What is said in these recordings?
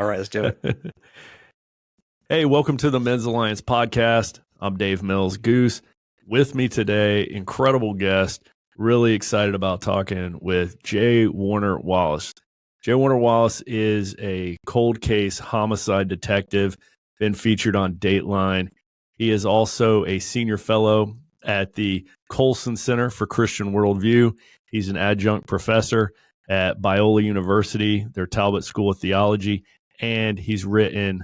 All right, let's do it. Hey, welcome to the Men's Alliance podcast. I'm Dave Mills Goose. With me today, incredible guest. Really excited about talking with J. Warner Wallace. J. Warner Wallace is a cold case homicide detective, been featured on Dateline. He is also a senior fellow at the Colson Center for Christian Worldview. He's an adjunct professor at Biola University, their Talbot School of Theology, and he's written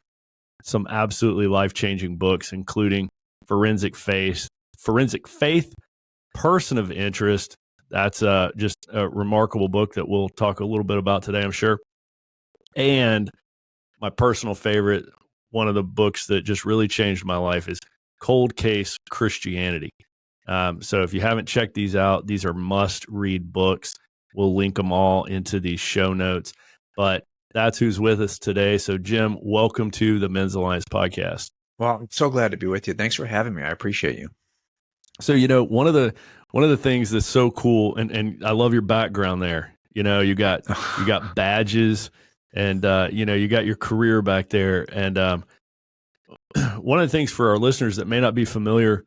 some absolutely life-changing books, including Forensic Faith, Person of Interest. That's just a remarkable book that we'll talk a little bit about today, I'm sure. And my personal favorite, one of the books that just really changed my life, is Cold Case Christianity. So if you haven't checked these out, these are must-read books. We'll link them all into the show notes. But that's who's with us today. So, Jim, welcome to the Men's Alliance podcast. Well, I'm so glad to be with you. Thanks for having me. I appreciate you. So, one of the things that's so cool, and I love your background there. You got badges, and you got your career back there. And one of the things for our listeners that may not be familiar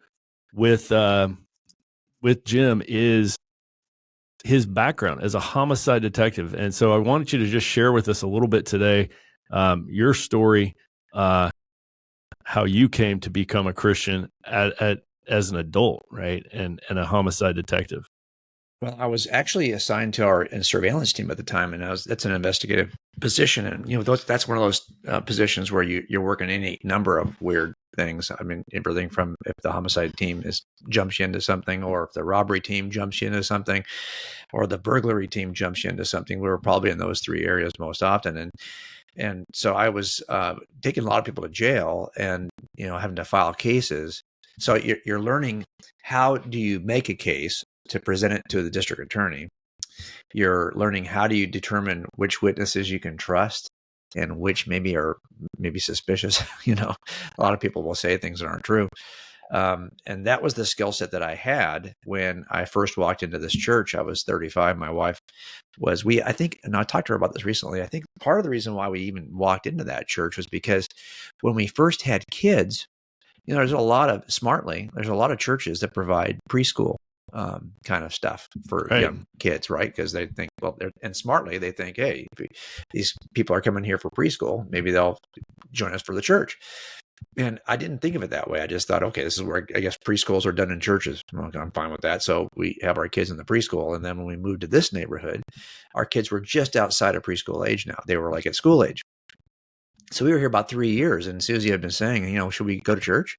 with Jim is his background as a homicide detective. And so I wanted you to just share with us a little bit today, your story, how you came to become a Christian as an adult, right? And a homicide detective. Well, I was actually assigned to our surveillance team at the time, and that's an investigative position. And, that's one of those positions where you're working any number of weird things. I mean, everything from if the homicide team jumps you into something, or if the robbery team jumps you into something, or the burglary team jumps you into something. We were probably in those three areas most often. And so I was taking a lot of people to jail and, having to file cases. So you're learning, how do you make a case to present it to the district attorney? You're learning, how do you determine which witnesses you can trust and which maybe are suspicious. A lot of people will say things that aren't true. And that was the skill set that I had when I first walked into this church. I was 35. My wife was, I think, and I talked to her about this recently, I think part of the reason why we even walked into that church was because when we first had kids, there's a lot of churches that provide preschool kind of stuff for young kids, right? Because they think, and smartly, they think, hey, if these people are coming here for preschool, maybe they'll join us for the church. And I didn't think of it that way. I just thought, okay, this is where I guess preschools are done in churches. I'm fine with that. So we have our kids in the preschool. And then when we moved to this neighborhood, our kids were just outside of preschool age now. They were like at school age. So we were here about 3 years, and Susie had been saying, should we go to church?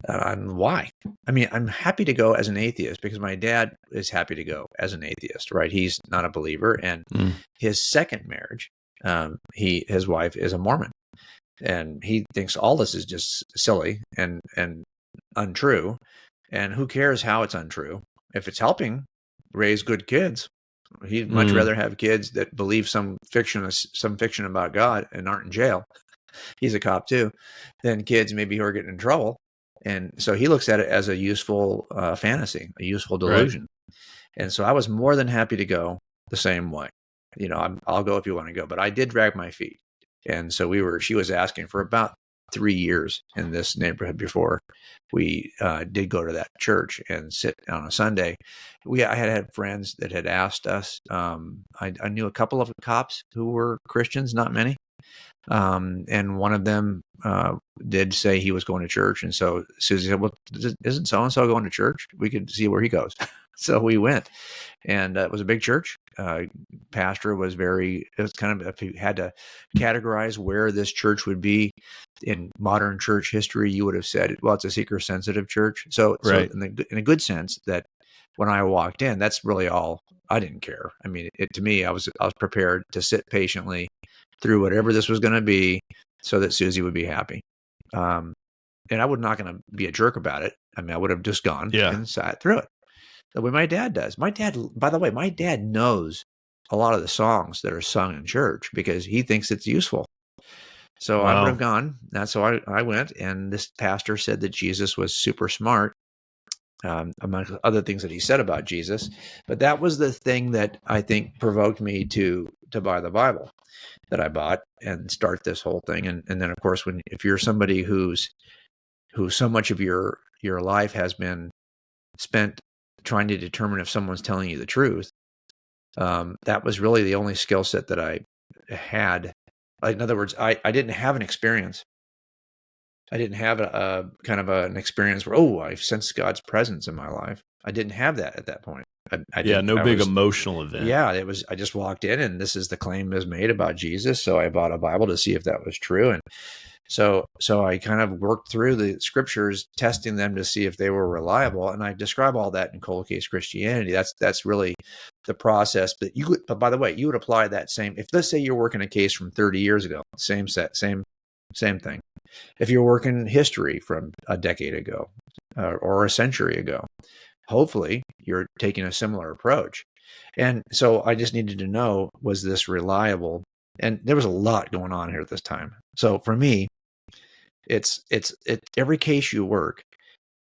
Why? I mean, I'm happy to go as an atheist because my dad is happy to go as an atheist, right? He's not a believer. And his second marriage, his wife is a Mormon. And he thinks all this is just silly and untrue. And who cares how it's untrue? If it's helping raise good kids, he'd much rather have kids that believe some fiction about God and aren't in jail. He's a cop too, than kids maybe who are getting in trouble. And so he looks at it as a useful fantasy, a useful delusion. Right. And so I was more than happy to go the same way. I'll go if you want to go, but I did drag my feet. And so she was asking for about 3 years in this neighborhood before we did go to that church and sit on a Sunday. I had friends that had asked us. I knew a couple of cops who were Christians, not many. And one of them did say he was going to church. And so Susie said, well, isn't so-and-so going to church? We could see where he goes. So we went, and it was a big church. Pastor was it was kind of, if you had to categorize where this church would be in modern church history, you would have said, well, it's a seeker-sensitive church. So in a good sense, that when I walked in, that's really all. I didn't care. I mean, to me, I was prepared to sit patiently through whatever this was going to be so that Susie would be happy. And I was not going to be a jerk about it. I mean, I would have just gone and sat through it the way my dad does. My dad, by the way, knows a lot of the songs that are sung in church because he thinks it's useful. So I would have gone. That's so I went, and this pastor said that Jesus was super smart, among other things that he said about Jesus. But that was the thing that I think provoked me to to buy the Bible that I bought and start this whole thing. And then, of course, if you're somebody who so much of your life has been spent trying to determine if someone's telling you the truth, that was really the only skill set that I had. In other words, I didn't have an experience. I didn't have a kind of an experience where, oh, I've sensed God's presence in my life. I didn't have that at that point. I Yeah, didn't. no big emotional event. Yeah, it was. I just walked in, and this is the claim is made about Jesus. So I bought a Bible to see if that was true, and so I kind of worked through the scriptures, testing them to see if they were reliable. And I describe all that in Cold Case Christianity. That's really the process. But by the way, you would apply that same. If let's say you're working a case from 30 years ago, same thing. If you're working history from a decade ago or a century ago, hopefully you're taking a similar approach. And so I just needed to know, was this reliable? And there was a lot going on here at this time. So for me, it's every case you work,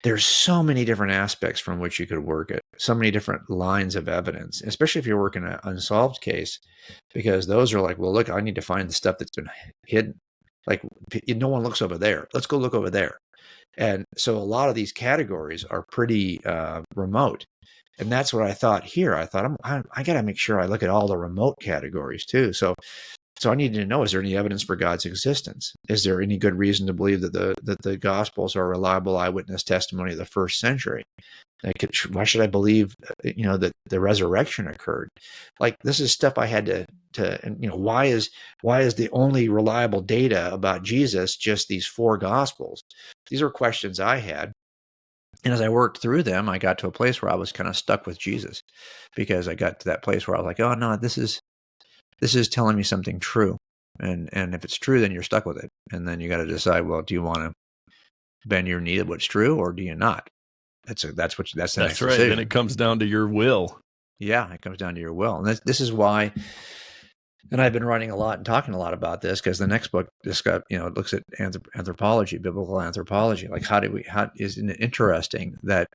there's so many different aspects from which you could work it, so many different lines of evidence, especially if you're working an unsolved case, because those are like, well, look, I need to find the stuff that's been hidden. Like, no one looks over there. Let's go look over there. And so a lot of these categories are pretty remote. And that's what I thought here. I thought, I got to make sure I look at all the remote categories too. So I needed to know, is there any evidence for God's existence? Is there any good reason to believe that the Gospels are reliable eyewitness testimony of the first century? Why should I believe, that the resurrection occurred? Like, this is stuff I had to why is the only reliable data about Jesus just these 4 Gospels? These are questions I had. And as I worked through them, I got to a place where I was kind of stuck with Jesus, because I got to that place where I was like, oh no, this is telling me something true. And if it's true, then you're stuck with it. And then you got to decide, well, do you want to bend your knee to what's true, or do you not? That's the next right. decision. Then it comes down to your will. Yeah, it comes down to your will. And this is why, and I've been writing a lot and talking a lot about this, because the next book looks at anthropology, biblical anthropology. Like, isn't it interesting that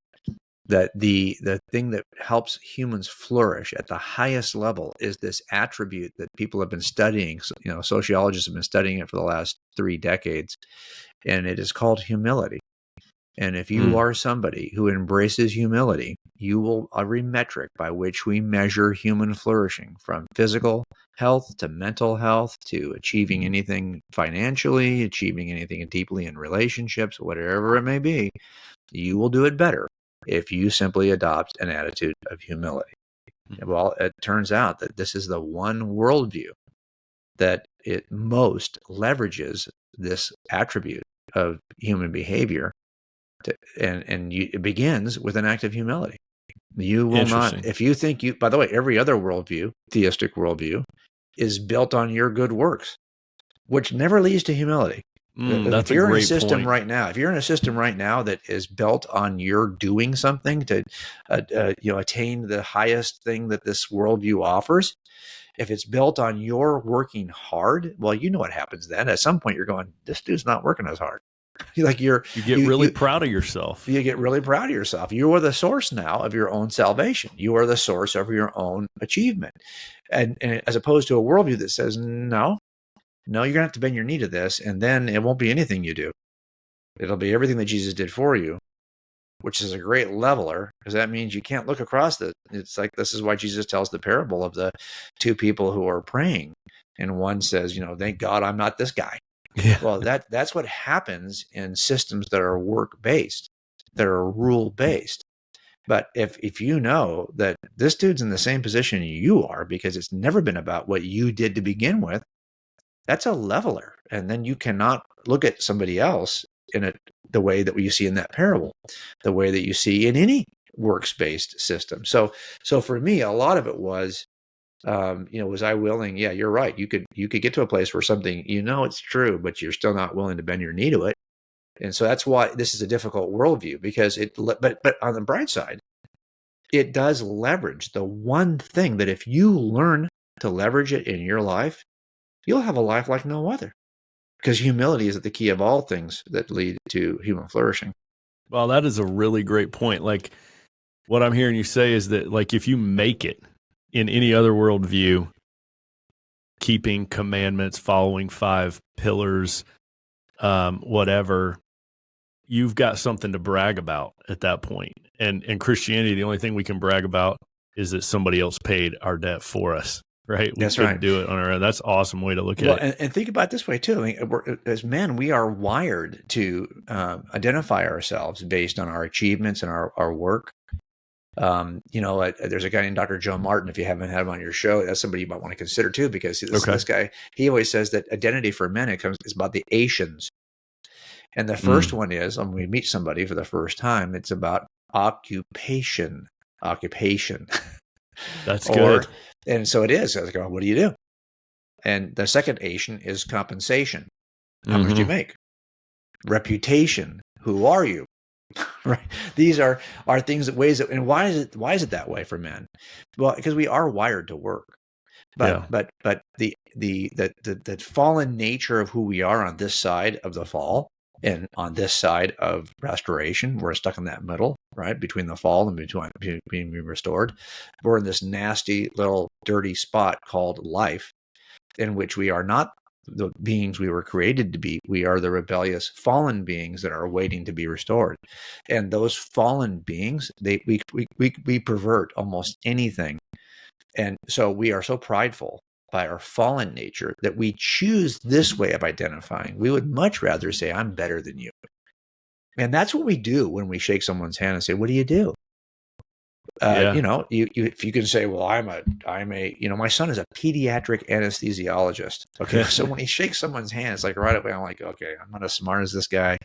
the thing that helps humans flourish at the highest level is this attribute that people have been studying. Sociologists have been studying it for the last 3 decades, and it is called humility. And if you are somebody who embraces humility, you will every metric by which we measure human flourishing, from physical health to mental health to achieving anything financially, achieving anything deeply in relationships, whatever it may be, you will do it better if you simply adopt an attitude of humility. Well, it turns out that this is the one worldview that it most leverages this attribute of human behavior. It begins with an act of humility. You will not, if you think by the way, every other worldview, theistic worldview, is built on your good works, which never leads to humility. That's a great point. Right now, if you're in a system right now that is built on your doing something to, attain the highest thing that this worldview offers, if it's built on your working hard, well, you know what happens then. At some point, you're going, this dude's not working as hard. You get really proud of yourself. You get really proud of yourself. You are the source now of your own salvation. You are the source of your own achievement. And as opposed to a worldview that says, no, you're going to have to bend your knee to this, and then it won't be anything you do. It'll be everything that Jesus did for you, which is a great leveler, because that means you can't look across it's like, this is why Jesus tells the parable of the 2 people who are praying. And one says, thank God I'm not this guy. Yeah. Well, that's what happens in systems that are work-based, that are rule-based. But if you know that this dude's in the same position you are, because it's never been about what you did to begin with, that's a leveler. And then you cannot look at somebody else in the way that you see in that parable, the way that you see in any works-based system. So for me, a lot of it was, was I willing? Yeah, you're right. You could get to a place where something, it's true, but you're still not willing to bend your knee to it. And so that's why this is a difficult worldview, because but on the bright side, it does leverage the one thing that if you learn to leverage it in your life, you'll have a life like no other, because humility is at the key of all things that lead to human flourishing. Well, that is a really great point. Like, what I'm hearing you say is that, like, if you make it in any other worldview, keeping commandments, following 5 pillars, whatever, you've got something to brag about at that point. And in Christianity, the only thing we can brag about is that somebody else paid our debt for us, right? We That's couldn't right. do it on our own. That's an awesome way to look Well, at it. and think about it this way too. I mean, as men, we are wired to identify ourselves based on our achievements and our work. There's a guy named Dr. Joe Martin. If you haven't had him on your show, that's somebody you might want to consider too, because this guy, he always says that identity for men is about the Asians. And the first one is when we meet somebody for the first time, it's about occupation. That's good. And so it is. I was like, what do you do? And the second Asian is compensation. How much do you make? Reputation. Who are you? Right. These are things and why is it that way for men? Well, because we are wired to work. But the fallen nature of who we are on this side of the fall and on this side of restoration, we're stuck in that middle, right? Between the fall and between being restored. We're in this nasty little dirty spot called life, in which we are not the beings we were created to be. We are the rebellious fallen beings that are waiting to be restored. And those fallen beings, we pervert almost anything. And so we are so prideful by our fallen nature that we choose this way of identifying. We would much rather say, I'm better than you. And that's what we do when we shake someone's hand and say, what do you do? If you can say, well, I'm a, my son is a pediatric anesthesiologist. Okay. So when he shakes someone's hand, it's like right away, I'm like, okay, I'm not as smart as this guy.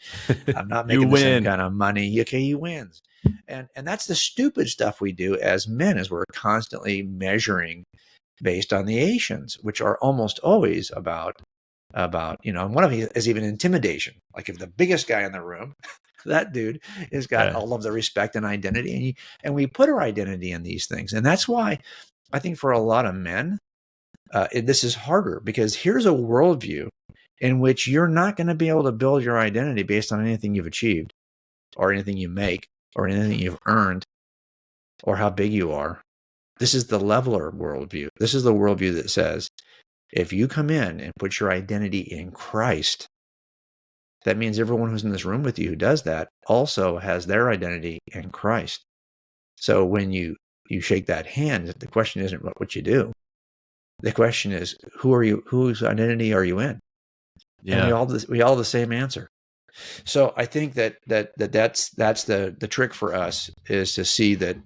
I'm not making the same kind of money. Okay. He wins. And that's the stupid stuff we do as men, is we're constantly measuring based on the Asians, which are almost always about, and one of them is even intimidation. Like if the biggest guy in the room, that dude has got all of the respect and identity, and we put our identity in these things. And that's why I think for a lot of men, this is harder, because here's a worldview in which you're not going to be able to build your identity based on anything you've achieved or anything you make or anything you've earned or how big you are. This is the leveler worldview. This is the worldview that says, if you come in and put your identity in Christ, that means everyone who's in this room with you who does that also has their identity in Christ. So when you shake that hand, the question isn't what you do. The question is, who are you? Whose identity are you in? Yeah. And we all have the same answer. So I think that's the trick for us, is to see that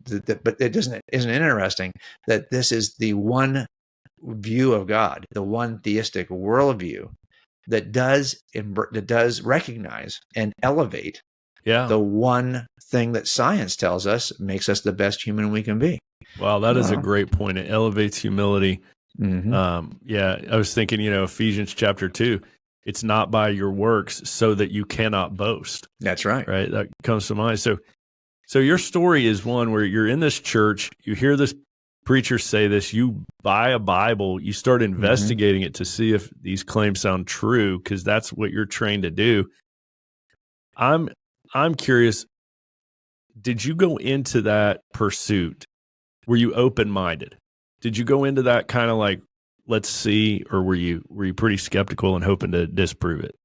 but it isn't interesting that this is the one view of God, the one theistic worldview that does recognize and elevate the one thing that science tells us makes us the best human we can be. Wow, that is a great point. It elevates humility. I was thinking, Ephesians chapter 2, it's not by your works so that you cannot boast. That's right. Right. That comes to mind. So your story is one where you're in this church, you hear this preacher say this, you buy a Bible, you start investigating it to see if these claims sound true, because that's what you're trained to do. I'm curious, did you go into that pursuit? Were you open-minded? Did you go into that kind of like, let's see, or were you pretty skeptical and hoping to disprove it?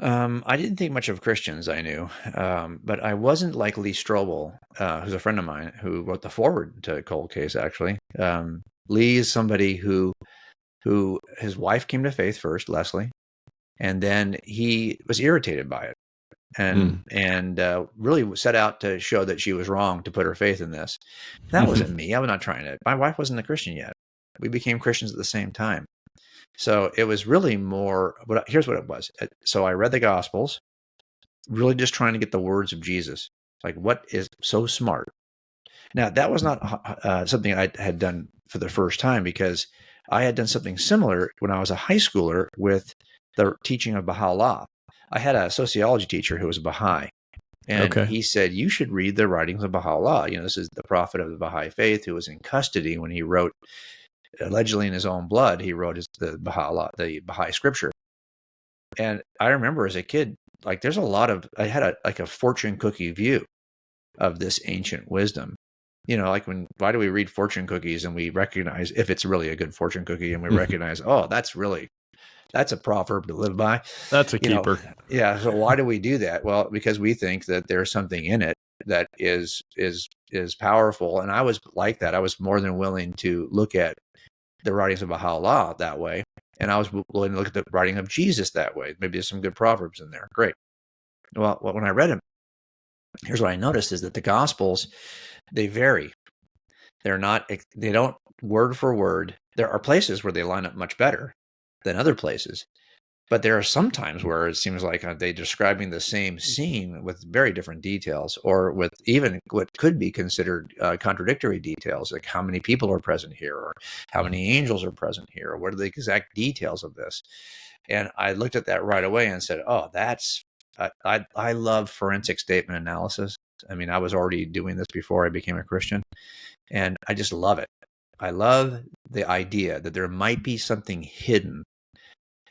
I didn't think much of Christians, I knew, but I wasn't like Lee Strobel, who's a friend of mine who wrote the foreword to Cold Case, actually. Lee is somebody who his wife came to faith first, Leslie, and then he was irritated by it and really set out to show that she was wrong to put her faith in this. That wasn't me. I was not trying to. My wife wasn't a Christian yet. We became Christians at the same time. So it was really more, here's what it was. So I read the Gospels, really just trying to get the words of Jesus. Like, what is so smart? Now, that was not something I had done for the first time, because I had done something similar when I was a high schooler with the teaching of Baha'u'llah. I had a sociology teacher who was a Baha'i, and he said, you should read the writings of Baha'u'llah. This is the prophet of the Baha'i faith who was in custody when he wrote, allegedly in his own blood, he wrote the Baha'i scripture. And I remember as a kid, like I had a fortune cookie view of this ancient wisdom. like why do we read fortune cookies and we recognize if it's really a good fortune cookie and we recognize, oh, that's a proverb to live by. That's a keeper. Yeah. So why do we do that? Well, because we think that there's something in it that is powerful. And I was like that. I was more than willing to look at the writings of Baha'u'llah that way. And I was willing to look at the writing of Jesus that way. Maybe there's some good proverbs in there. Great. Well, when I read them, here's what I noticed is that the Gospels, they vary. They don't word for word. There are places where they line up much better than other places. But there are some times where it seems like they're describing the same scene with very different details, or with even what could be considered contradictory details, like how many people are present here, or how many angels are present here, or what are the exact details of this. And I looked at that right away and said, oh, I love forensic statement analysis. I mean, I was already doing this before I became a Christian, and I just love it. I love the idea that there might be something hidden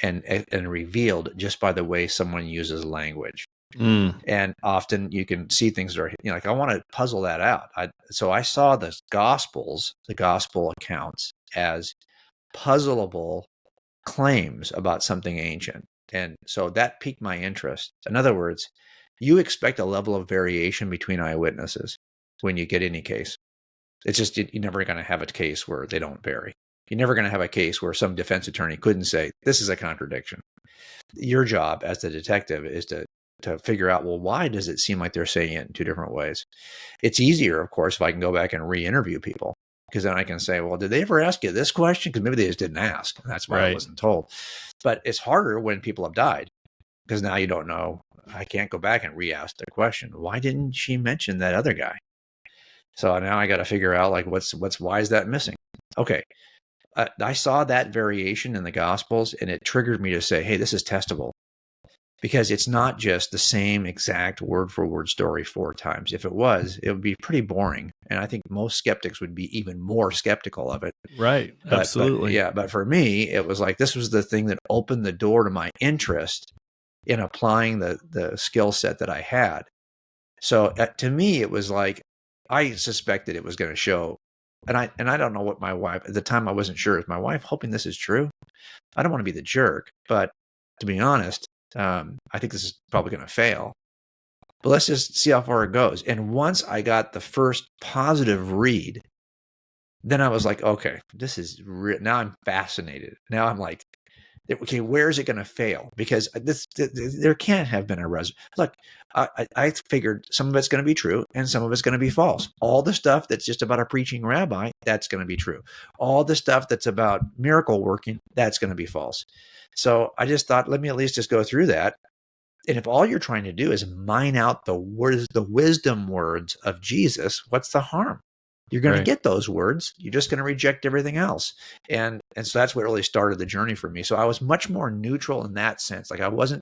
and revealed just by the way someone uses language. And often you can see things that are, like, I want to puzzle that out. So I saw the gospel accounts as puzzleable claims about something ancient. And so that piqued my interest. In other words, you expect a level of variation between eyewitnesses when you get any case. It's just, you're never going to have a case where they don't vary. You're never going to have a case where some defense attorney couldn't say, this is a contradiction. Your job as the detective is to figure out, well, why does it seem like they're saying it in two different ways? It's easier, of course, if I can go back and re-interview people, because then I can say, well, did they ever ask you this question? Because maybe they just didn't ask. And that's why I wasn't told. But it's harder when people have died, because now you don't know. I can't go back and re-ask the question. Why didn't she mention that other guy? So now I got to figure out, like, why is that missing? Okay. I saw that variation in the Gospels, and it triggered me to say, hey, this is testable, because it's not just the same exact word for word story 4 times. If it was, it would be pretty boring. And I think most skeptics would be even more skeptical of it. Right. Absolutely. But for me, it was like, this was the thing that opened the door to my interest in applying the skill set that I had. So to me, it was like, I suspected it was going to show. And I don't know what my wife, at the time I wasn't sure, is my wife hoping this is true? I don't want to be the jerk, but to be honest, I think this is probably going to fail. But let's just see how far it goes. And once I got the first positive read, then I was like, okay, this is now I'm fascinated. Now I'm like, okay, where is it going to fail? Because there can't have been a look. I figured some of it's going to be true and some of it's going to be false. All the stuff that's just about a preaching rabbi, that's going to be true. All the stuff that's about miracle working, that's going to be false. So I just thought, let me at least just go through that. And if all you're trying to do is mine out the wisdom words of Jesus, what's the harm? You're going to get those words. You're just going to reject everything else. And so that's what really started the journey for me. So I was much more neutral in that sense. Like, I wasn't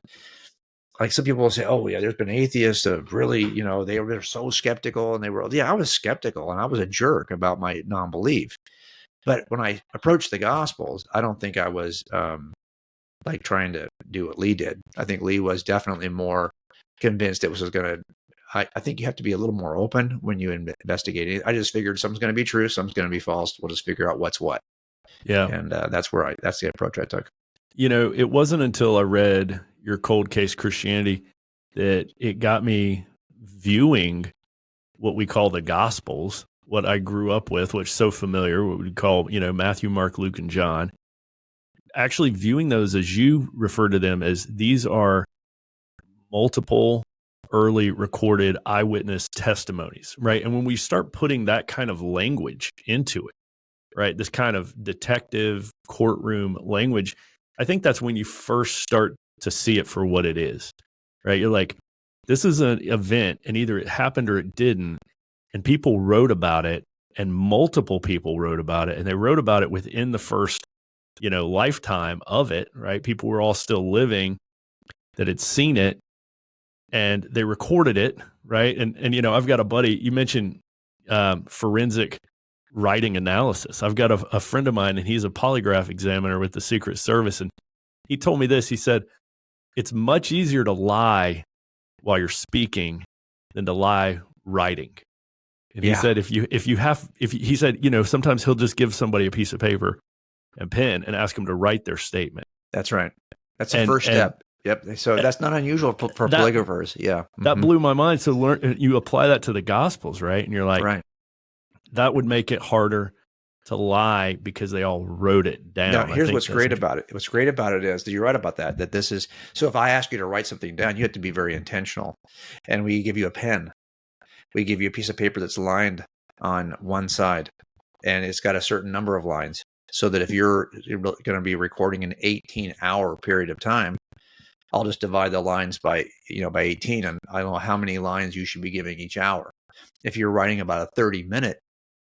like some people will say, oh yeah, there's been atheists that really, they were so skeptical, and I was skeptical, and I was a jerk about my non-belief. But when I approached the Gospels, I don't think I was like trying to do what Lee did. I think Lee was definitely more convinced it was going to, I think you have to be a little more open when you investigate it. I just figured something's going to be true, something's going to be false. We'll just figure out what's what. Yeah. And that's the approach I took. It wasn't until I read your Cold Case Christianity that it got me viewing what we call the Gospels, what I grew up with, which is so familiar, what we call, Matthew, Mark, Luke, and John. Actually viewing those, as you refer to them, as these are multiple early recorded eyewitness testimonies, right? And when we start putting that kind of language into it, right, this kind of detective courtroom language, I think that's when you first start to see it for what it is, right? You're like, this is an event, and either it happened or it didn't, and people wrote about it, and multiple people wrote about it, and they wrote about it within the first, lifetime of it, right? People were all still living that had seen it, and they recorded it, right? And I've got a buddy, you mentioned forensic writing analysis. I've got a friend of mine, and he's a polygraph examiner with the Secret Service, and he told me this. He said, it's much easier to lie while you're speaking than to lie writing. And he said, he said, sometimes he'll just give somebody a piece of paper and pen and ask them to write their statement. That's right. That's the first step. Yep. So that's not unusual for polygraphers. Yeah. That blew my mind. So you apply that to the Gospels, right? And you're like, right. That would make it harder to lie because they all wrote it down. Now, here's what's great about it. What's great about it is that you're right about that this is, so if I ask you to write something down, you have to be very intentional. And we give you a pen. We give you a piece of paper that's lined on one side, and it's got a certain number of lines, so that if you're going to be recording an 18-hour period of time, I'll just divide the lines by 18, and I don't know how many lines you should be giving each hour. If you're writing about a 30-minute,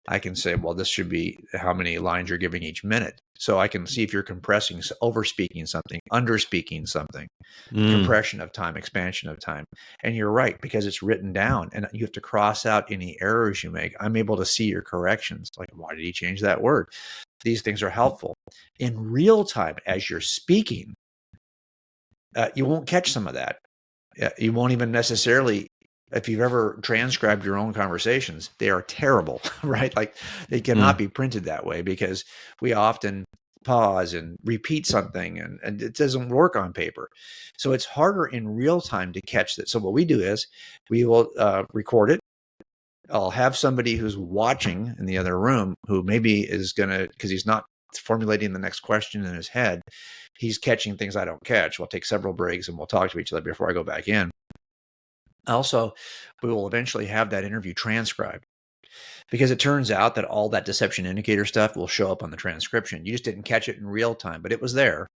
I can say, well, this should be how many lines you're giving each minute. So I can see if you're compressing, over-speaking something, under-speaking something, compression of time, expansion of time. And you're right, because it's written down and you have to cross out any errors you make. I'm able to see your corrections. Like, why did he change that word? These things are helpful. In real time, as you're speaking, you won't catch some of that. You won't even necessarily, if you've ever transcribed your own conversations, they are terrible, right? Like they cannot be printed that way because we often pause and repeat something and it doesn't work on paper. So it's harder in real time to catch that. So what we do is we will record it. I'll have somebody who's watching in the other room who maybe is going to, because he's not formulating the next question in his head, he's catching things I don't catch. We'll take several breaks and we'll talk to each other before I go back in. Also, we will eventually have that interview transcribed, because it turns out that all that deception indicator stuff will show up on the transcription. You just didn't catch it in real time, but it was there.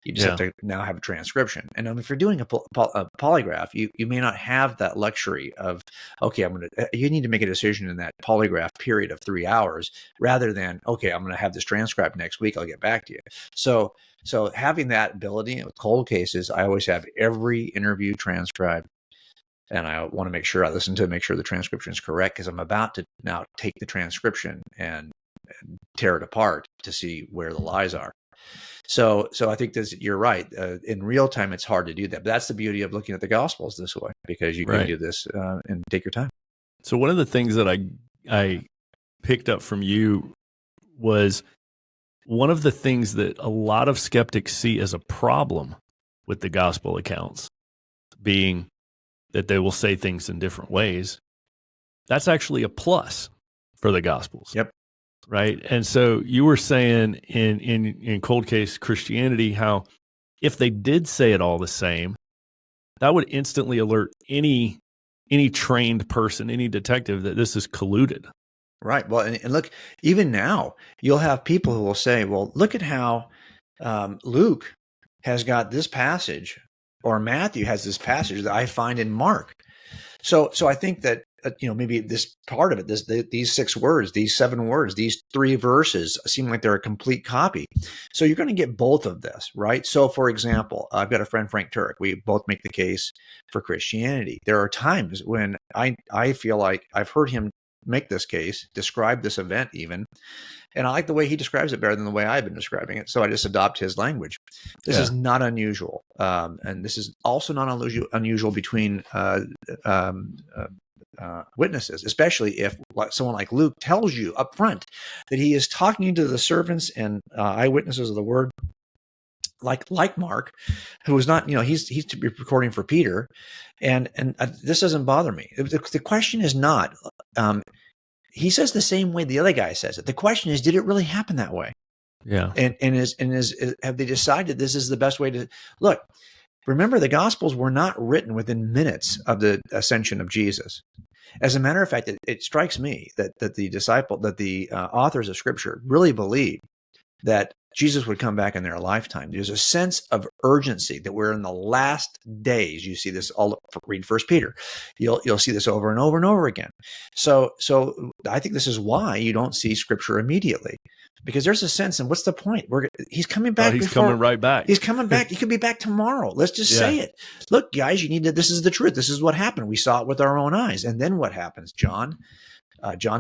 You just have to now have a transcription. And if you're doing a polygraph, you may not have that luxury of, okay, you need to make a decision in that polygraph period of 3 hours rather than, okay, I'm going to have this transcribed next week. I'll get back to you. So having that ability with cold cases, I always have every interview transcribed. And I want to make sure I listen to it, make sure the transcription is correct, because I'm about to now take the transcription and tear it apart to see where the lies are. So I think you're right. In real time, it's hard to do that. But that's the beauty of looking at the Gospels this way, because you can do this and take your time. So one of the things that I picked up from you was one of the things that a lot of skeptics see as a problem with the Gospel accounts being that they will say things in different ways. That's actually a plus for the Gospels. Yep. Right. And so you were saying in cold case Christianity, how if they did say it all the same, that would instantly alert any trained person, any detective, that this is colluded. Right. Well, and look, even now you'll have people who will say, well, look at how Luke has got this passage, or Matthew has this passage that I find in Mark. So I think that, maybe this part of it, these 6 words, these 7 words, these 3 verses seem like they're a complete copy. So you're going to get both of this, right? So for example, I've got a friend, Frank Turek. We both make the case for Christianity. There are times when I feel like I've heard him make this case, describe this event even, and I like the way he describes it better than the way I've been describing it. So I just adopt his language. This is not unusual. And this is also not unusual between witnesses, especially if someone like Luke tells you up front that he is talking to the servants and eyewitnesses of the word, like Mark, who is not, he's to be recording for Peter, and this doesn't bother me. The question is not, he says the same way the other guy says it. The question is, did it really happen that way? Yeah. And have they decided this is the best way to look? Remember, the Gospels were not written within minutes of the ascension of Jesus. As a matter of fact, it strikes me that the authors of Scripture really believe that Jesus would come back in their lifetime. There's a sense of urgency that we're in the last days. You see this read 1 Peter. You'll see this over and over and over again. So I think this is why you don't see Scripture immediately, because there's a sense, and what's the point? He's coming back. He's coming right back. He's coming back. He could be back tomorrow. Let's just say it. Look, guys, this is the truth. This is what happened. We saw it with our own eyes. And then what happens? John's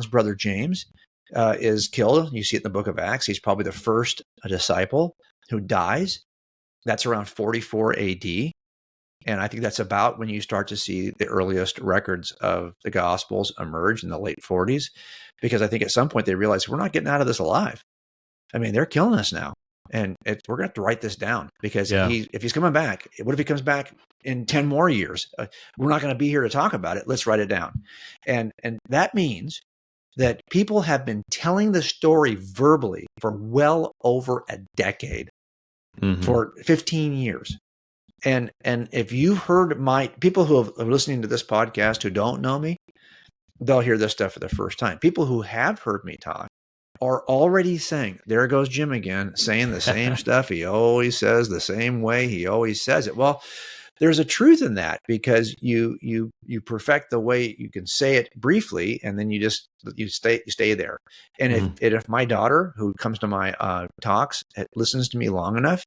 brother James is killed. You see it in the book of Acts. He's probably the first disciple who dies. That's around 44 AD. And I think that's about when you start to see the earliest records of the Gospels emerge in the late 40s, because I think at some point they realized we're not getting out of this alive. I mean, they're killing us now. And we're going to have to write this down, because if he's coming back, what if he comes back in 10 more years? We're not going to be here to talk about it. Let's write it down. And that means that people have been telling the story verbally for well over a decade, for 15 years. And if you've heard people who are listening to this podcast who don't know me, they'll hear this stuff for the first time. People who have heard me talk are already saying, there goes Jim again, saying the same stuff he always says, the same way he always says it. Well, there's a truth in that, because you perfect the way you can say it briefly, and then you stay there. And if my daughter, who comes to my talks, listens to me long enough,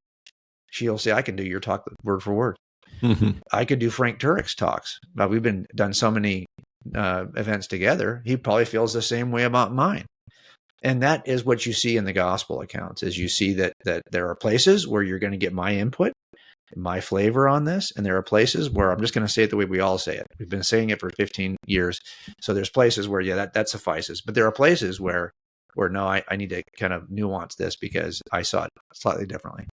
she'll say, I can do your talk word for word. I could do Frank Turek's talks. But we've done so many events together. He probably feels the same way about mine. And that is what you see in the gospel accounts, is you see that there are places where you're going to get my input, my flavor on this. And there are places where I'm just going to say it the way we all say it. We've been saying it for 15 years. So there's places where, that suffices. But there are places where no, I need to kind of nuance this because I saw it slightly differently.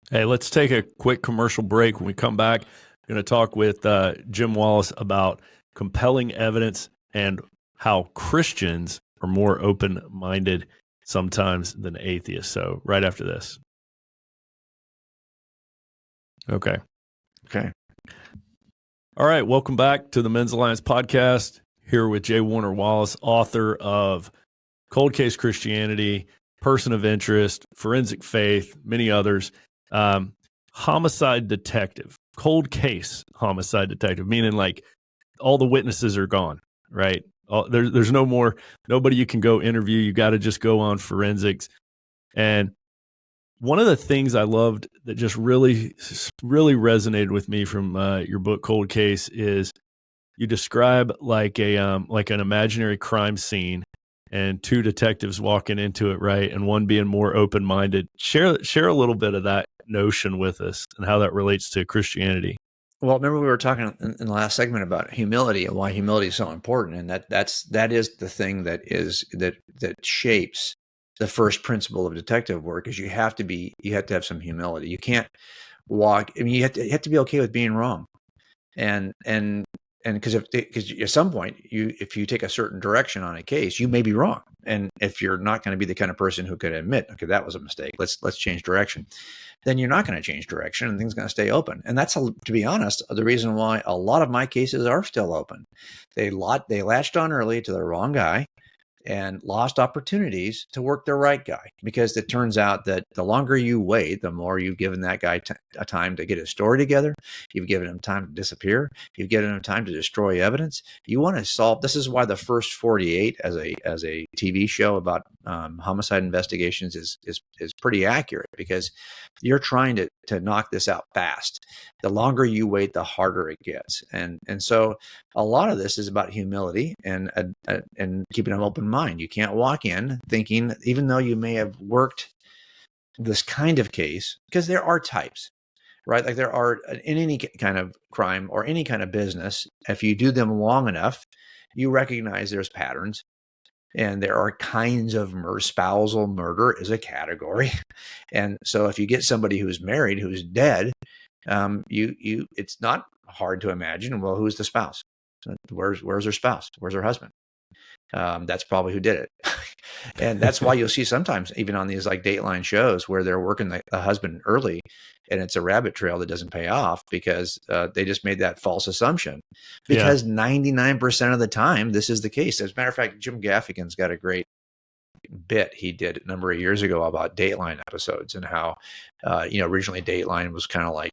Hey, let's take a quick commercial break. When we come back, we're going to talk with Jim Wallace about compelling evidence and how Christians are more open-minded sometimes than atheists. So right after this. Okay. All right. Welcome back to the Men's Alliance podcast, here with J. Warner Wallace, author of Cold Case Christianity, Person of Interest, Forensic Faith, many others. Homicide detective, cold case homicide detective, meaning like all the witnesses are gone, right? There's no more, nobody you can go interview. You got to just go on forensics. And one of the things I loved that just really, really resonated with me from your book, Cold Case, is you describe like an imaginary crime scene and two detectives walking into it, right? And one being more open-minded. Share a little bit of that notion with us and how that relates to Christianity. Well, remember we were talking in the last segment about humility and why humility is so important, and that is the thing that shapes the first principle of detective work. Is you have to have some humility. You can't walk. I mean, you have to be okay with being wrong, and because at some point if you take a certain direction on a case, you may be wrong, and if you're not going to be the kind of person who could admit, okay, that was a mistake, let's change direction, then you're not going to change direction and things are going to stay open. And that's, to be honest, the reason why a lot of my cases are still open. They latched on early to the wrong guy and lost opportunities to work the right guy, because it turns out that the longer you wait, the more you've given that guy a time to get his story together. You've given him time to disappear. You've given him time to destroy evidence. You want to solve. This is why the first 48 as a TV show about homicide investigations is pretty accurate, because you're trying to knock this out fast. The longer you wait, the harder it gets. And so a lot of this is about humility and keeping an open mind. You can't walk in thinking, even though you may have worked this kind of case, because there are types, right? Like there are in any kind of crime or any kind of business, if you do them long enough, you recognize there's patterns. And there are kinds of spousal murder is a category. And so if you get somebody who's married, who's dead, it's not hard to imagine, well, who's the spouse? Where's her spouse? Where's her husband? That's probably who did it. And that's why you'll see sometimes even on these like Dateline shows where they're working the husband early, and it's a rabbit trail that doesn't pay off because they just made that false assumption, because 99% of the time this is the case. As a matter of fact, Jim Gaffigan's got a great bit he did a number of years ago about Dateline episodes and how, originally Dateline was kind of like,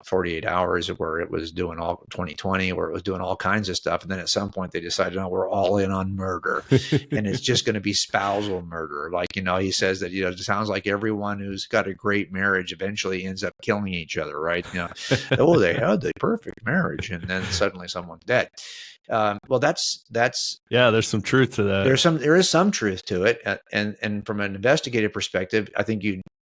48 hours where it was doing all 2020, where it was doing all kinds of stuff. And then at some point they decided, no, we're all in on murder and it's just going to be spousal murder. Like, he says that, it sounds like everyone who's got a great marriage eventually ends up killing each other, right? Oh, they had the perfect marriage. And then suddenly someone's dead. Well, that's there's some truth to that. There is some truth to it. And from an investigative perspective, I think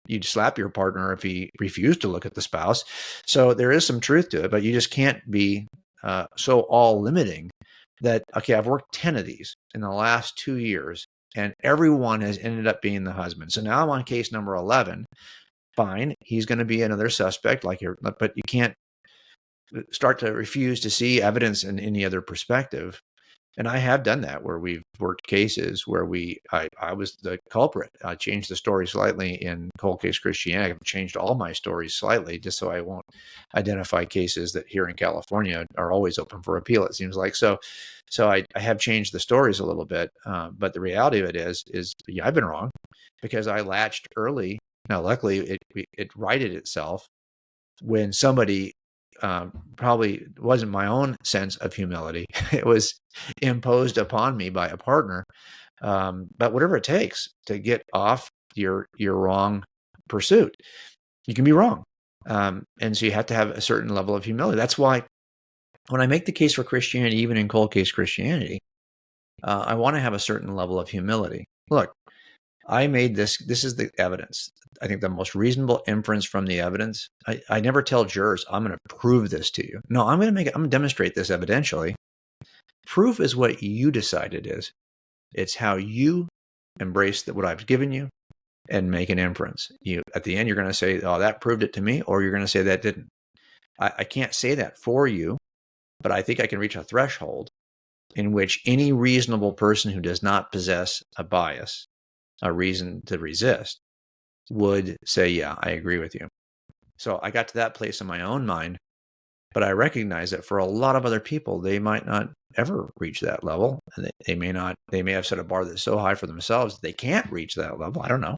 you'd slap your partner if he refused to look at the spouse. So there is some truth to it, but you just can't be so all limiting that, okay, I've worked 10 of these in the last 2 years and everyone has ended up being the husband. So now I'm on case number 11. Fine. He's going to be another suspect but you can't start to refuse to see evidence in any other perspective. And I have done that where we've worked cases where I was the culprit. I changed the story slightly in Cold Case Christianity. I've changed all my stories slightly just so I won't identify cases that here in California are always open for appeal, it seems like. So I have changed the stories a little bit. But the reality of it is yeah, I've been wrong because I latched early. Now, luckily, it righted itself when somebody probably wasn't my own sense of humility. It was imposed upon me by a partner. But whatever it takes to get off your wrong pursuit, you can be wrong. And so you have to have a certain level of humility. That's why when I make the case for Christianity, even in Cold Case Christianity, I want to have a certain level of humility. Look, I made this is the evidence. I think the most reasonable inference from the evidence. I never tell jurors, I'm going to prove this to you. No, I'm going to demonstrate this evidentially. Proof is what you decide it is. It's how you embrace what I've given you and make an inference. At the end, you're going to say, oh, that proved it to me, or you're going to say that didn't. I can't say that for you, but I think I can reach a threshold in which any reasonable person who does not possess a bias, a reason to resist, would say, yeah, I agree with you. So I got to that place in my own mind, but I recognize that for a lot of other people, they might not ever reach that level. And they may have set a bar that's so high for themselves that they can't reach that level. I don't know.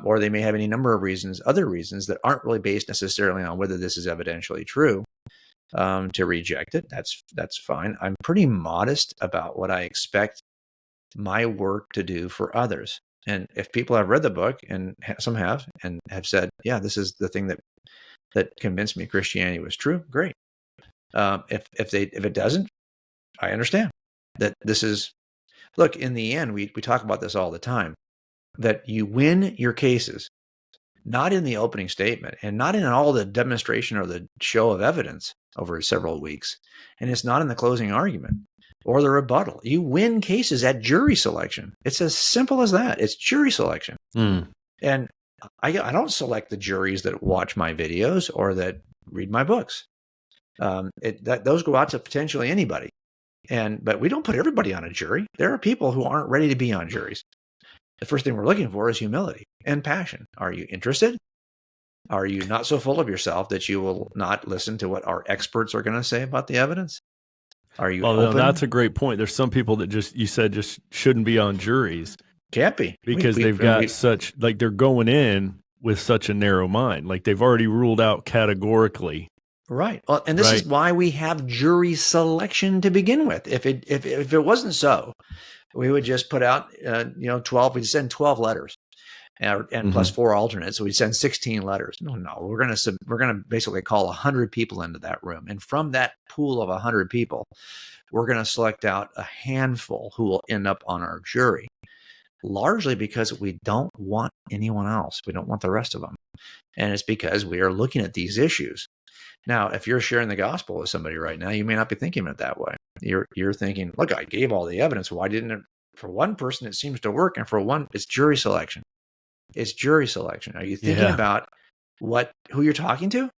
Or they may have any number of other reasons that aren't really based necessarily on whether this is evidentially true, to reject it. That's fine. I'm pretty modest about what I expect my work to do for others. And if people have read the book, and some have, and have said, yeah, this is the thing that convinced me Christianity was true, great. If it doesn't, I understand that this is, look, in the end, we talk about this all the time, that you win your cases, not in the opening statement and not in all the demonstration or the show of evidence over several weeks. And it's not in the closing argument or the rebuttal. You win cases at jury selection. It's as simple as that. It's jury selection. And I don't select the juries that watch my videos or that read my books. Those go out to potentially anybody. But we don't put everybody on a jury. There are people who aren't ready to be on juries. The first thing we're looking for is humility and passion. Are you interested? Are you not so full of yourself that you will not listen to what our experts are going to say about the evidence? Are you open? No, that's a great point. There's some people that you said shouldn't be on juries. Can't be. Because they've got they're going in with such a narrow mind. Like they've already ruled out categorically. Right. Well, and this is why we have jury selection to begin with. If it wasn't so, we would just put out 12. We'd send 12 letters, and plus 4 alternates. So we'd send 16 letters. No, we're gonna basically call 100 people into that room, and from that pool of 100 people, we're gonna select out a handful who will end up on our jury. Largely because we don't want anyone else. We don't want the rest of them, and it's because we are looking at these issues. Now, if you're sharing the gospel with somebody right now, you may not be thinking of it that way. You're thinking, look, I gave all the evidence. Why didn't it? For one person, it seems to work, and for one, it's jury selection. It's jury selection. Are you thinking about who you're talking to?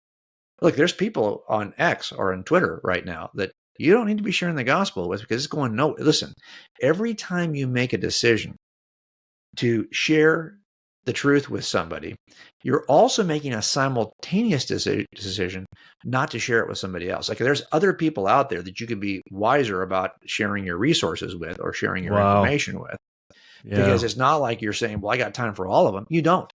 Look, there's people on X or on Twitter right now that you don't need to be sharing the gospel with because it's going nowhere. Listen, every time you make a decision to share the truth with somebody, you're also making a simultaneous decision not to share it with somebody else. Like there's other people out there that you could be wiser about sharing your resources with or sharing your information with. Because it's not like you're saying, well, I got time for all of them. You don't.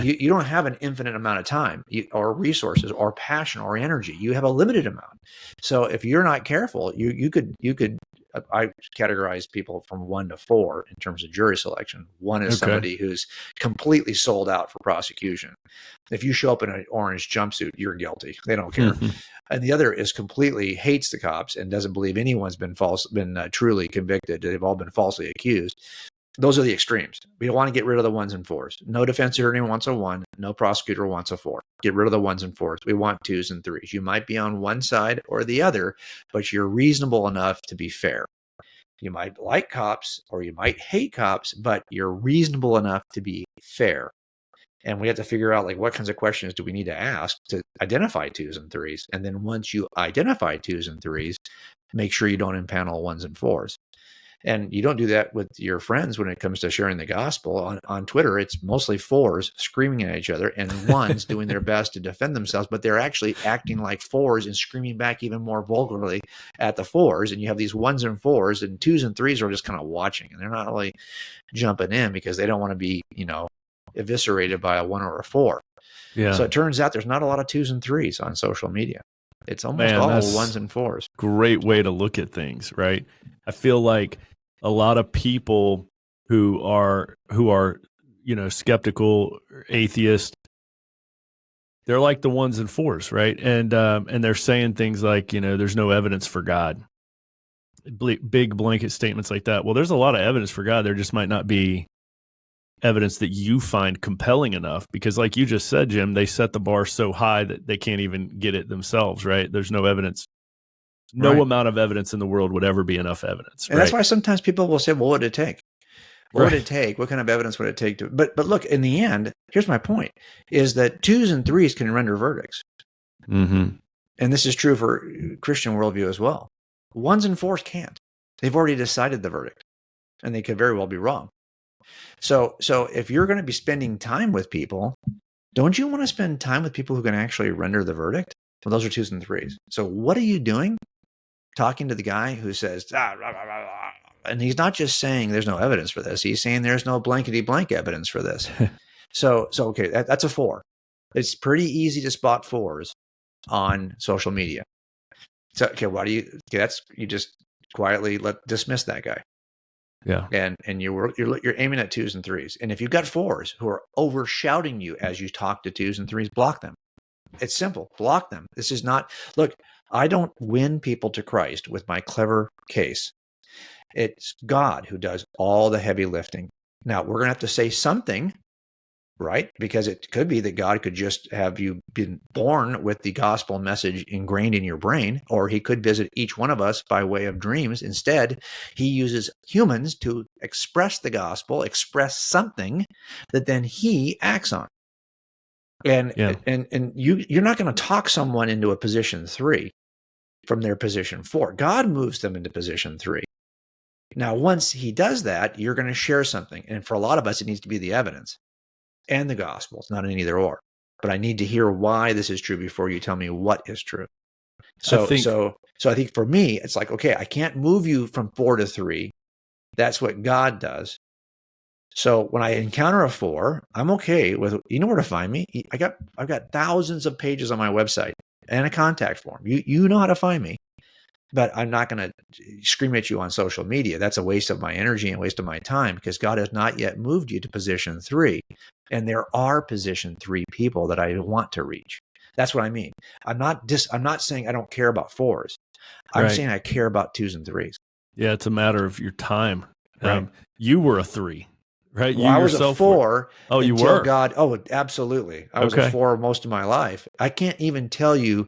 you don't have an infinite amount of time or resources or passion or energy. You have a limited amount. So if you're not careful, you could I categorize people from 1 to 4 in terms of jury selection. 1 is somebody who's completely sold out for prosecution. If you show up in an orange jumpsuit, you're guilty. They don't care. And the other is completely hates the cops and doesn't believe anyone's been truly convicted. They've all been falsely accused. Those are the extremes. We don't want to get rid of the ones and fours. No defense attorney wants a one. No prosecutor wants a four. Get rid of the ones and fours. We want twos and threes. You might be on one side or the other, but you're reasonable enough to be fair. You might like cops or you might hate cops, but you're reasonable enough to be fair. And we have to figure out, like, what kinds of questions do we need to ask to identify twos and threes? And then once you identify twos and threes, make sure you don't impanel ones and fours. And you don't do that with your friends when it comes to sharing the gospel. On Twitter, it's mostly fours screaming at each other and ones doing their best to defend themselves, but they're actually acting like fours and screaming back even more vulgarly at the fours. And you have these ones and fours, and twos and threes are just kind of watching, and they're not really jumping in because they don't want to be, eviscerated by a one or a four. Yeah. So it turns out there's not a lot of twos and threes on social media. It's almost all ones and fours. Great way to look at things, right? I feel like a lot of people who are skeptical, atheist, they're like the ones and fours, right? And they're saying things like, there's no evidence for God. Big blanket statements like that. Well, there's a lot of evidence for God. There just might not be evidence that you find compelling enough, because like you just said, Jim, they set the bar so high that they can't even get it themselves, right? There's no evidence. No amount of evidence in the world would ever be enough evidence. And that's why sometimes people will say, well, what would it take? What would it take? What kind of evidence would it take to, but look, in the end, here's my point, is that twos and threes can render verdicts. Mm-hmm. And this is true for Christian worldview as well. Ones and fours can't. They've already decided the verdict, and they could very well be wrong. So if you're going to be spending time with people, don't you want to spend time with people who can actually render the verdict? Well, those are twos and threes. So what are you doing? Talking to the guy who says, and he's not just saying there's no evidence for this. He's saying there's no blankety blank evidence for this. So okay, that's a four. It's pretty easy to spot fours on social media. So okay, you just quietly dismiss that guy. Yeah. And you're aiming at twos and threes. And if you've got fours who are overshouting you as you talk to twos and threes, block them. It's simple. Block them. This is not, look, I don't win people to Christ with my clever case. It's God who does all the heavy lifting. Now, we're going to have to say something, right? Because it could be that God could just have you been born with the gospel message ingrained in your brain, or he could visit each one of us by way of dreams. Instead, he uses humans to express the gospel, express something that then he acts on. And you're not going to talk someone into a position 3 from their position 4. God moves them into position 3. Now, once he does that, you're going to share something. And for a lot of us, it needs to be the evidence and the gospel. It's not an either or. But I need to hear why this is true before you tell me what is true. So I think for me, it's like, okay, I can't move you from 4 to 3. That's what God does. So when I encounter a 4, I'm okay with, you know where to find me. I've got thousands of pages on my website and a contact form. You know how to find me. But I'm not going to scream at you on social media. That's a waste of my energy and waste of my time, because God has not yet moved you to position 3. And there are position 3 people that I want to reach. That's what I mean. I'm not saying I don't care about 4s. I'm saying I care about 2s and 3s. Yeah, it's a matter of your time. Right. You were a 3, right? Well, I was a 4. Oh, you were? God. Oh, absolutely. I was a 4 most of my life. I can't even tell you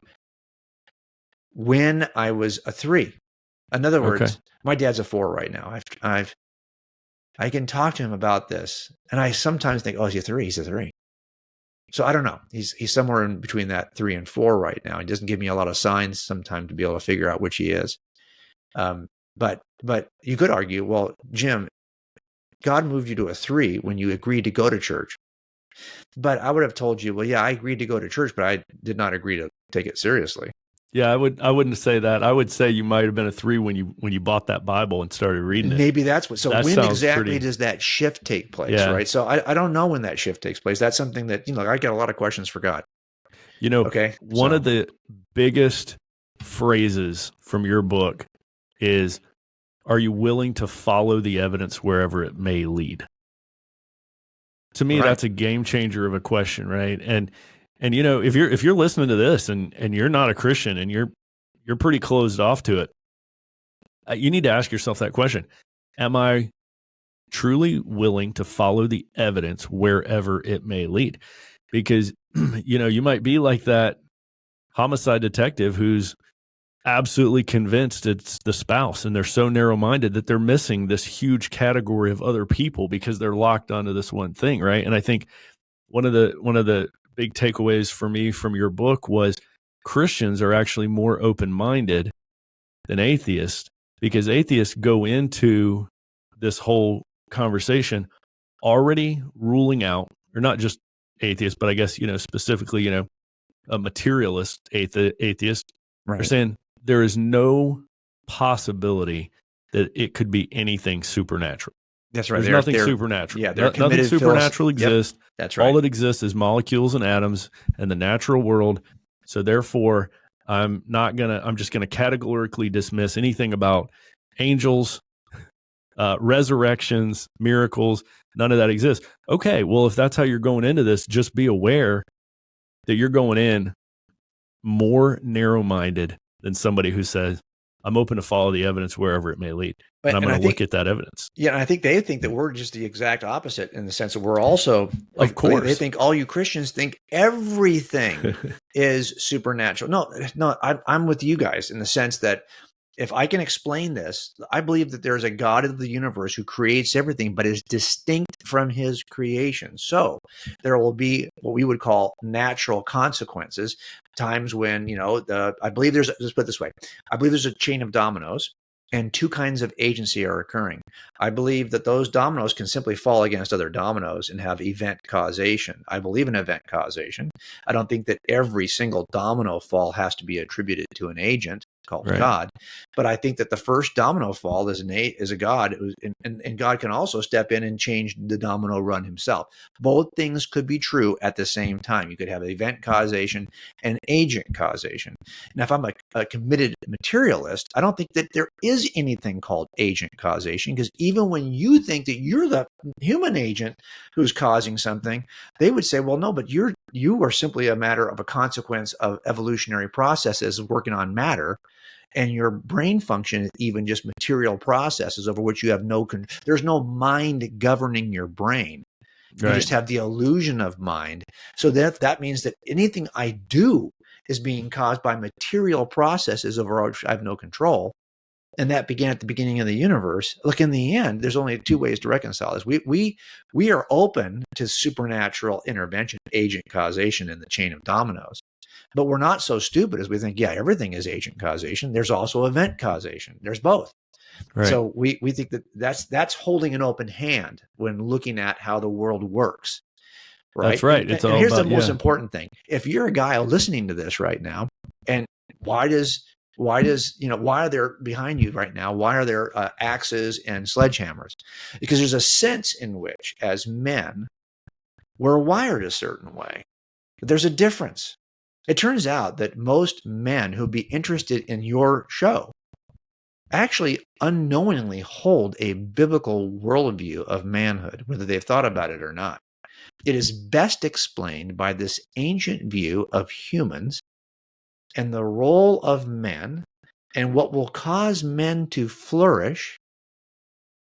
when I was a 3. In other words, my dad's a 4 right now. I can talk to him about this, and I sometimes think, oh, is he a 3? He's a 3. So I don't know. He's somewhere in between that 3 and 4 right now. He doesn't give me a lot of signs sometimes to be able to figure out which he is. But you could argue, well, Jim, God moved you to a 3 when you agreed to go to church. But I would have told you, well, yeah, I agreed to go to church, but I did not agree to take it seriously. Yeah, I wouldn't say that. I would say you might have been a 3 when you bought that Bible and started reading it. Maybe that's what. So that when exactly does that shift take place, right? So I don't know when that shift takes place. That's something that, I got a lot of questions for God. One of the biggest phrases from your book is, are you willing to follow the evidence wherever it may lead? To me, that's a game changer of a question, right? And if you're listening to this and you're not a Christian and you're pretty closed off to it, you need to ask yourself that question. Am I truly willing to follow the evidence wherever it may lead. Because, you might be like that homicide detective who's absolutely convinced it's the spouse, and they're so narrow-minded that they're missing this huge category of other people because they're locked onto this one thing, right? And I think one of the big takeaways for me from your book was Christians are actually more open-minded than atheists, because atheists go into this whole conversation already ruling out, or not just atheists, but I guess, specifically, a materialist atheist. They're saying there is no possibility that it could be anything supernatural. That's right. There's nothing supernatural. Yeah, they're nothing supernatural exists. Yep, that's right. All that exists is molecules and atoms and the natural world. So therefore, I'm just gonna categorically dismiss anything about angels, resurrections, miracles. None of that exists. Okay, well, if that's how you're going into this, just be aware that you're going in more narrow-minded than somebody who says, I'm open to follow the evidence wherever it may lead. And I'm going to look at that evidence. Yeah, and I think they think that we're just the exact opposite, in the sense that we're also, of course, they think all you Christians think everything is supernatural. No, I'm with you guys in the sense that if I can explain this, I believe that there's a God of the universe who creates everything, but is distinct from his creation. So there will be what we would call natural consequences, times when, I believe let's put it this way. I believe there's a chain of dominoes, and two kinds of agency are occurring. I believe that those dominoes can simply fall against other dominoes and have event causation. I believe in event causation. I don't think that every single domino fall has to be attributed to an agent called God. But I think that the first domino fall is a God, and God can also step in and change the domino run himself. Both things could be true at the same time. You could have event causation and agent causation. Now, if I'm a committed materialist, I don't think that there is anything called agent causation, because even when you think that you're the human agent who's causing something, they would say, well, no, but you are simply a matter of a consequence of evolutionary processes working on matter. And your brain function is even just material processes over which you have there's no mind governing your brain. You just have the illusion of mind. So that means that anything I do is being caused by material processes over which I have no control. And that began at the beginning of the universe. Look, in the end, there's only two ways to reconcile this. We are open to supernatural intervention, agent causation in the chain of dominoes. But we're not so stupid as we think, yeah, everything is agent causation. There's also event causation. There's both. Right. So we think that that's holding an open hand when looking at how the world works. Right. That's right. And here's the most important thing. If you're a guy listening to this right now, and why are there behind you right now? Why are there axes and sledgehammers? Because there's a sense in which, as men, we're wired a certain way. But there's a difference. It turns out that most men who'd be interested in your show actually unknowingly hold a biblical worldview of manhood, whether they've thought about it or not. It is best explained by this ancient view of humans and the role of men and what will cause men to flourish.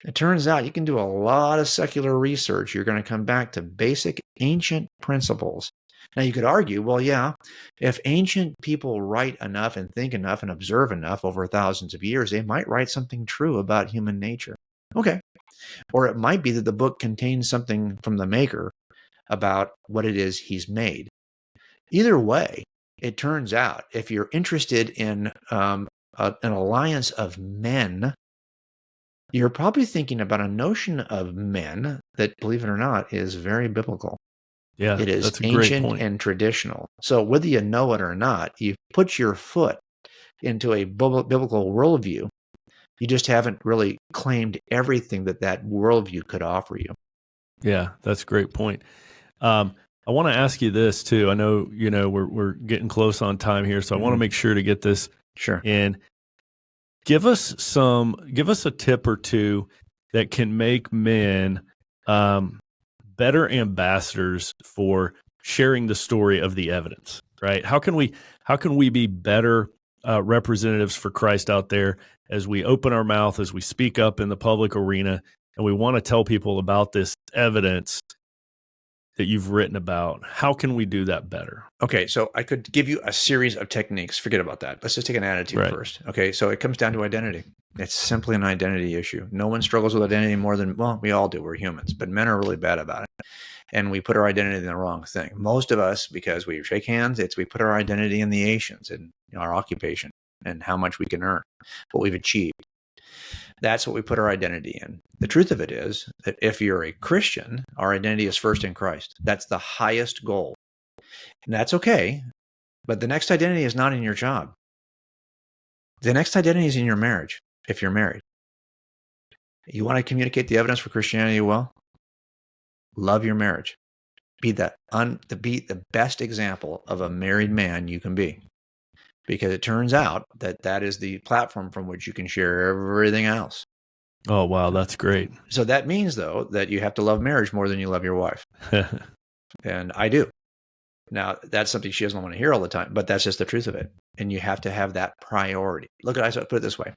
It turns out you can do a lot of secular research. You're going to come back to basic ancient principles. Now, you could argue, well, yeah, if ancient people write enough and think enough and observe enough over thousands of years, they might write something true about human nature. Okay. Or it might be that the book contains something from the maker about what it is he's made. Either way, it turns out if you're interested in an alliance of men, you're probably thinking about a notion of men that, believe it or not, is very biblical. Yeah, it is that's a ancient great point. and traditional. So whether you know it or not, you've put your foot into a biblical worldview. You just haven't really claimed everything that worldview could offer you. Yeah, that's a great point. I want to ask you this too. I know, we're getting close on time here, so I want to make sure to get this in. Give us a tip or two that can make men better ambassadors for sharing the story of the evidence, right? How can we be better representatives for Christ out there as we open our mouth, as we speak up in the public arena and we want to tell people about this evidence that you've written about. How can we do that better? Okay, so I could give you a series of techniques. Forget about that. Let's just take an attitude first. Okay, so it comes down to identity. It's simply an identity issue. No one struggles with identity more than, well, we all do. We're humans, but men are really bad about it. And we put our identity in the wrong thing. Most of us, because we shake hands, we put our identity in the Asians and our occupation and how much we can earn, what we've achieved. That's what we put our identity in. The truth of it is that if you're a Christian, our identity is first in Christ. That's the highest goal. And that's okay. But the next identity is not in your job. The next identity is in your marriage, if you're married. You want to communicate the evidence for Christianity well? Love your marriage. Be the best example of a married man you can be. Because it turns out that is the platform from which you can share everything else. Oh, wow. That's great. So that means, though, that you have to love marriage more than you love your wife. And I do. Now, that's something she doesn't want to hear all the time, but that's just the truth of it. And you have to have that priority. Look, I put it this way.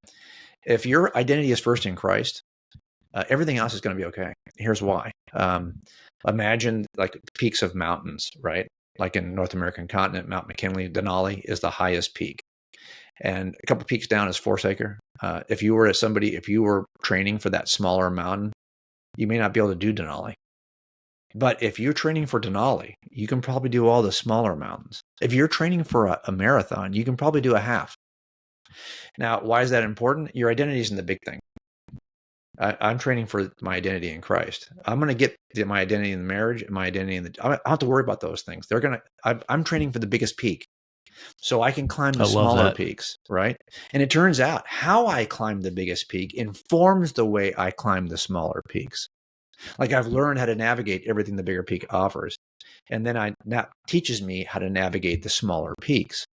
If your identity is first in Christ, everything else is going to be okay. Here's why. Imagine like peaks of mountains, right? Like in North American continent, Mount McKinley, Denali is the highest peak. And a couple peaks down is Forsaker. If you were training for that smaller mountain, you may not be able to do Denali. But if you're training for Denali, you can probably do all the smaller mountains. If you're training for a marathon, you can probably do a half. Now, why is that important? Your identity isn't the big thing. I'm training for my identity in Christ. I'm going to get my identity in the marriage and my identity I don't have to worry about those things. I'm training for the biggest peak so I can climb the smaller peaks, right? And it turns out how I climb the biggest peak informs the way I climb the smaller peaks. Like I've learned how to navigate everything the bigger peak offers. And then that teaches me how to navigate the smaller peaks.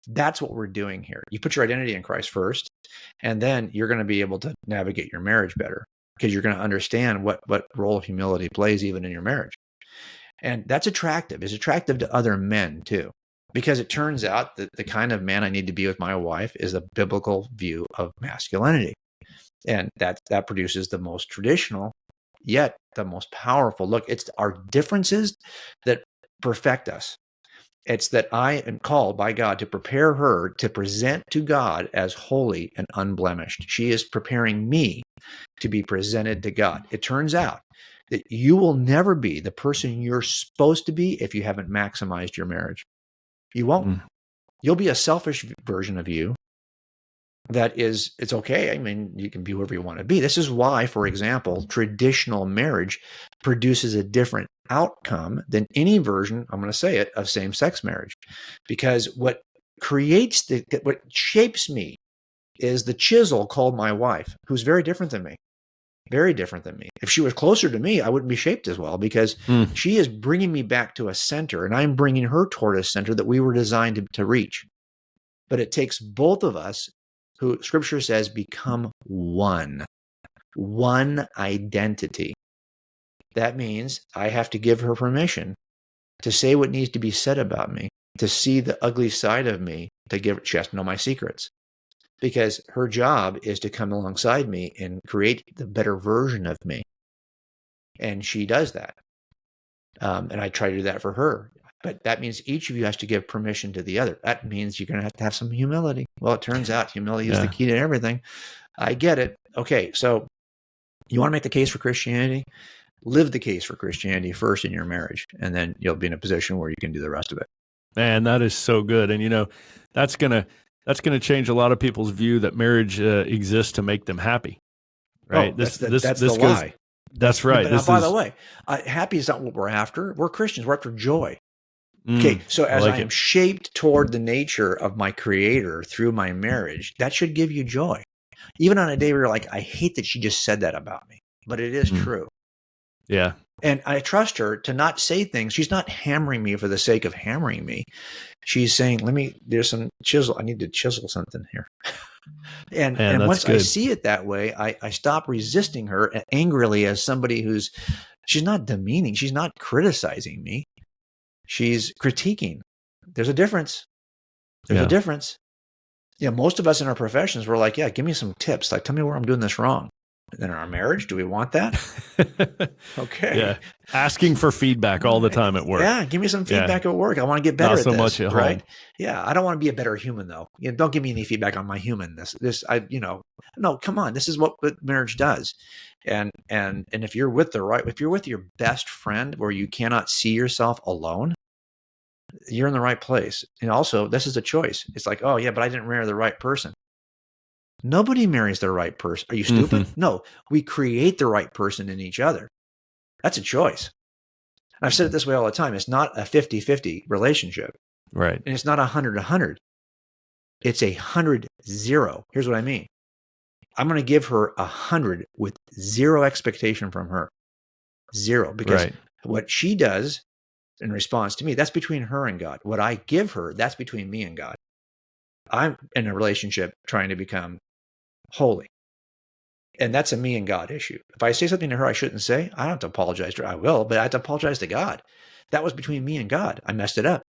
That's what we're doing here. You put your identity in Christ first, and then you're going to be able to navigate your marriage better because you're going to understand what role humility plays even in your marriage. And that's attractive. It's attractive to other men too, because it turns out that the kind of man I need to be with my wife is a biblical view of masculinity. And that produces the most traditional, yet the most powerful. Look, it's our differences that perfect us. It's that I am called by God to prepare her to present to God as holy and unblemished. She is preparing me to be presented to God. It turns out that you will never be the person you're supposed to be if you haven't maximized your marriage. You won't. You'll be a selfish version of you. It's okay. I mean, you can be whoever you want to be. This is why, for example, traditional marriage produces a different outcome than any version, I'm going to say it, of same-sex marriage. Because what shapes me is the chisel called my wife, who's very different than me. Very different than me. If she was closer to me, I wouldn't be shaped as well because she is bringing me back to a center and I'm bringing her toward a center that we were designed to reach. But it takes both of us who Scripture says become one identity. That means I have to give her permission to say what needs to be said about me, to see the ugly side of me, she has to know my secrets. Because her job is to come alongside me and create the better version of me. And she does that. And I try to do that for her. But that means each of you has to give permission to the other. That means you're going to have some humility. Well, it turns out humility is the key to everything. I get it. Okay, so you want to make the case for Christianity? Live the case for Christianity first in your marriage, and then you'll be in a position where you can do the rest of it. Man, that is so good. And, that's going to change a lot of people's view that marriage exists to make them happy. Right? That's the lie. That's right. But by the way, happy is not what we're after. We're Christians. We're after joy. Okay, so as I am shaped toward the nature of my Creator through my marriage, that should give you joy. Even on a day where you're like, I hate that she just said that about me, but it is true. Yeah. And I trust her to not say things. She's not hammering me for the sake of hammering me. She's saying, there's some chisel. I need to chisel something here. And once I see it that way, I stop resisting her angrily as somebody she's not demeaning. She's not criticizing me. She's critiquing. There's a difference. There's a difference. Most of us in our professions, we're like, give me some tips. Like, tell me where I'm doing this wrong. in our marriage? Do we want that? Okay. Yeah. Asking for feedback all the time at work. Yeah, give me some feedback at work. I want to get better Not at so this, much at right? home. Yeah, I don't want to be a better human though. Don't give me any feedback on my humanness. No, come on. This is what marriage does. And if you're with if you're with your best friend where you cannot see yourself alone, you're in the right place. And also, this is a choice. It's like, oh yeah, but I didn't marry the right person. Nobody marries the right person. Are you stupid? No, we create the right person in each other. That's a choice. And I've said it this way all the time. It's not a 50-50 relationship. Right. And it's not 100-100. It's 100-0. Here's what I mean. I'm going to give her 100 with zero expectation from her. Zero. Because what she does in response to me, that's between her and God. What I give her, that's between me and God. I'm in a relationship trying to become holy. And that's a me and God issue. If I say something to her I shouldn't say, I don't have to apologize to her. I will, but I have to apologize to God. That was between me and God. I messed it up.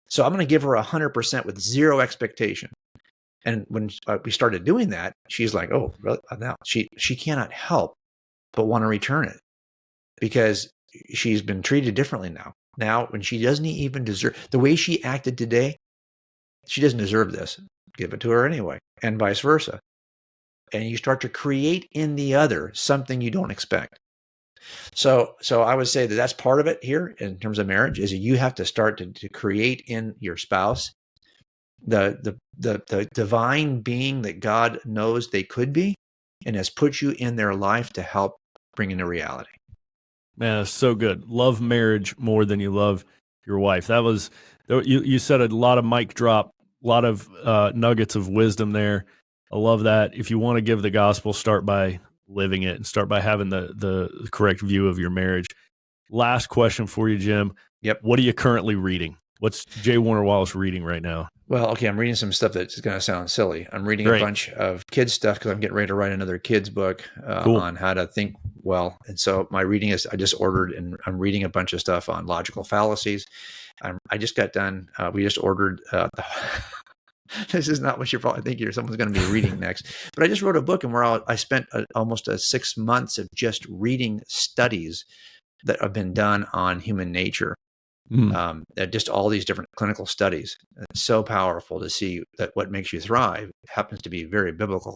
So I'm going to give her 100% with zero expectation. And when we started doing that, she's like, oh, really? Now she cannot help but want to return it because she's been treated differently now. Now, when she doesn't even deserve the way she acted today, she doesn't deserve this. Give it to her anyway, and vice versa. And you start to create in the other something you don't expect. So I would say that that's part of it here in terms of marriage is you have to start to create in your spouse the divine being that God knows they could be and has put you in their life to help bring into reality. Man, that's so good. Love marriage more than you love your wife. That was, you said a lot of mic drop, a lot of nuggets of wisdom there. I love that. If you want to give the gospel, start by living it and start by having the correct view of your marriage. Last question for you, Jim. Yep. What are you currently reading? What's J. Warner Wallace reading right now? Well, okay, I'm reading some stuff that's going to sound silly. I'm reading a bunch of kids stuff because I'm getting ready to write another kids book on how to think well. And so my reading is, I just ordered and I'm reading a bunch of stuff on logical fallacies. I just got done. We just ordered this is not what you're probably thinking someone's going to be reading next. But I just wrote a book and where I spent almost 6 months of just reading studies that have been done on human nature. Just all these different clinical studies. It's so powerful to see that what makes you thrive happens to be very biblical.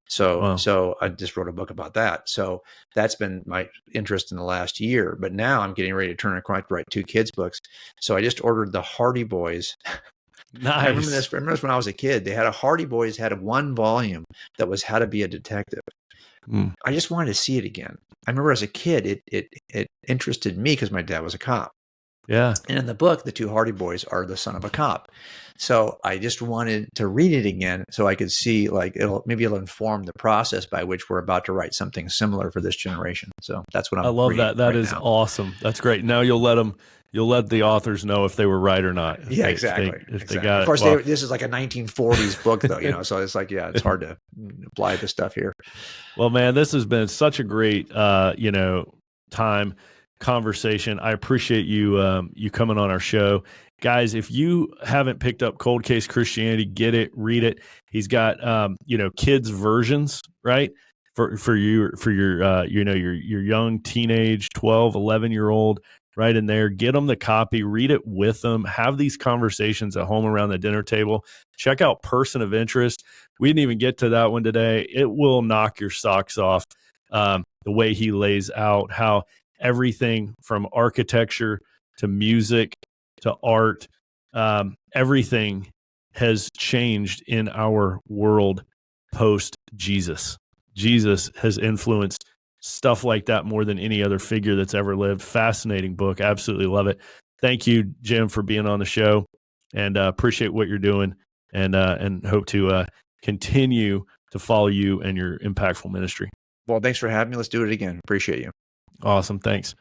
So I just wrote a book about that. So that's been my interest in the last year. But now I'm getting ready to turn around to write 2 kids books. So I just ordered the Hardy Boys. Nice. I remember this when I was a kid. They had a Hardy Boys had 1 volume that was how to be a detective. I just wanted to see it again. I remember as a kid, it interested me because my dad was a cop. Yeah. And in the book, the 2 Hardy Boys are the son of a cop. So I just wanted to read it again so I could see maybe it'll inform the process by which we're about to write something similar for this generation. So that's what I'm I love reading that. That is awesome. That's great. Now you'll let the authors know if they were right or not. Exactly. If they got it. Of course, this is like a 1940s book though, so it's like, it's hard to apply this stuff here. Well, man, this has been such a great, time conversation. I appreciate you coming on our show. Guys, if you haven't picked up Cold Case Christianity, get it, read it. He's got kids versions, right? For your your young teenage 12, 11-year-old right in there. Get them the copy, read it with them, have these conversations at home around the dinner table. Check out Person of Interest. We didn't even get to that one today. It will knock your socks off the way he lays out how everything from architecture to music to art, everything has changed in our world post Jesus. Jesus has influenced stuff like that more than any other figure that's ever lived. Fascinating book. Absolutely love it. Thank you, Jim, for being on the show, and appreciate what you're doing, and hope to continue to follow you and your impactful ministry. Well, thanks for having me. Let's do it again. Appreciate you. Awesome. Thanks.